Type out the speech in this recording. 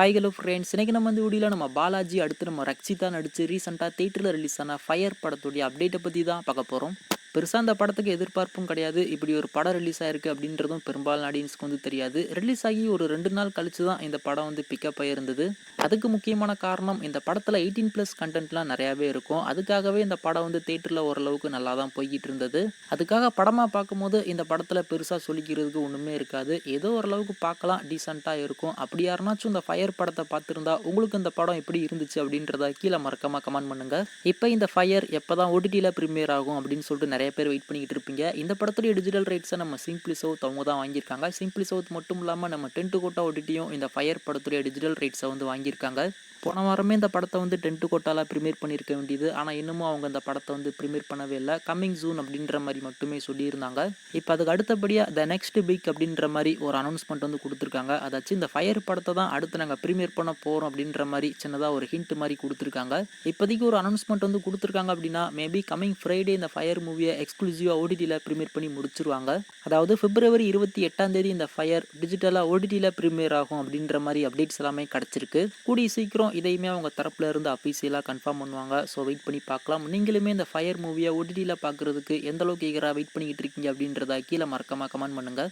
Hi hello friends, இன்னைக்கு நம்ம இந்த வீடியோவில் நம்ம பாலாஜி அடுத்து நம்ம ரக்ஷிதா நடித்து ரீசெண்டாக தேட்டரில் ரிலீஸ் ஆன ஃபயர் படத்துடைய அப்டேட்டை பற்றி தான் பார்க்க போகிறோம். பெருசாக அந்த படத்துக்கு எதிர்பார்ப்பும் கிடையாது. இப்படி ஒரு படம் ரிலீஸ் ஆயிருக்கு அப்படின்றதும் பெரும்பாலான ஆடியன்ஸ்க்கு வந்து தெரியாது. ரிலீஸ் ஆகி ஒரு 2 நாள் கழிச்சு தான் இந்த படம் வந்து பிக்கப் ஆகிருந்தது. அதுக்கு முக்கியமான காரணம் இந்த படத்தில் 18+ கண்டென்ட்லாம் நிறையாவே இருக்கும். அதுக்காகவே இந்த படம் வந்து தேட்டரில் ஓரளவுக்கு நல்லா தான் போய்கிட்டு இருந்தது. அதுக்காக படமாக பார்க்கும்போது இந்த படத்தில் பெருசாக சொல்லிக்கிறதுக்கு ஒன்றுமே இருக்காது. ஏதோ ஓரளவுக்கு பார்க்கலாம், டீசெண்டாக இருக்கும். அப்படி யாருனாச்சும் இந்த ஃபயர் படத்தை பார்த்துருந்தா உங்களுக்கு இந்த படம் எப்படி இருந்துச்சு அப்படின்றத கீழே மறக்காம கமெண்ட் பண்ணுங்க. இப்போ இந்த ஃபயர் எப்போ தான் ஓடிடியில் ப்ரீமியர் ஆகும் அப்படின்னு சொல்லிட்டு நிறைய பேர் வெயிட் பண்ணிக்கிட்டு இருப்பீங்க. இந்த படத்துடைய டிஜிட்டல் ரைட்ஸை நம்ம சிம்பிளி சவுத் அவங்க தான் வாங்கியிருக்காங்க. சிம்பிளி சவுத் மட்டும் இல்லாமல் நம்ம 10 கோட்டா ஓடிடியும் இந்த ஃபயர் படத்துடைய டிஜிட்டல் ரைட்ஸை வந்து வாங்கியிருக்காங்க. போன வாரமே இந்த படத்தை வந்து 10 கோட்டாவில் ப்ரீமியர் பண்ணியிருக்க வேண்டியது. ஆனால் இன்னமும் அவங்க இந்த படத்தை வந்து ப்ரீமியர் பண்ணவே இல்லை. கம்மிங் ஜூன் அப்படின்ற மாதிரி மட்டுமே சொல்லியிருந்தாங்க. இப்போ அதுக்கு அடுத்தபடியாக த நெக்ஸ்ட் பிக் அப்படின்ற மாதிரி ஒரு அனௌன்ஸ்மெண்ட் வந்து கொடுத்துருக்காங்க. அதாச்சும் இந்த ஃபயர் படத்தை தான் அடுத்து நாங்கள் ப்ரீமியர் பண்ண போகிறோம் அப்படின்ற மாதிரி சின்னதாக ஒரு ஹிண்ட் மாதிரி கொடுத்துருக்காங்க. இப்போதைக்கு ஒரு அனௌன்ஸ்மெண்ட் வந்து கொடுத்துருக்காங்க அப்படின்னா மேபி கம்மிங் ஃப்ரைடே இந்த ஃபயர் மூவியை எக்ஸ்க்ளூசிவாக ஓடிடியில் ப்ரீமியர் பண்ணி முடிச்சிருவாங்க. அதாவது பிப்ரவரி 28 இந்த ஃபயர் டிஜிட்டலாக ஓடிடியில் ப்ரீமியர் ஆகும் அப்படின்ற மாதிரி அப்டேட்ஸ் எல்லாமே கிடச்சிருக்கு. கூடிய சீக்கிரம் இதையுமே அவங்க தரப்புல இருந்து அஃபீஷியலாக கன்ஃபார்ம் பண்ணுவாங்க. ஸோ வெயிட் பண்ணி பார்க்கலாம். நீங்களுமே இந்த ஃபயர் மூவியை ஓடிடியில் பார்க்குறதுக்கு எந்த அளவுக்கு ஈகராக வெயிட் பண்ணிக்கிட்டு இருக்கீங்க அப்படின்றத கீழே மறக்காம கமெண்ட் பண்ணுங்கள்.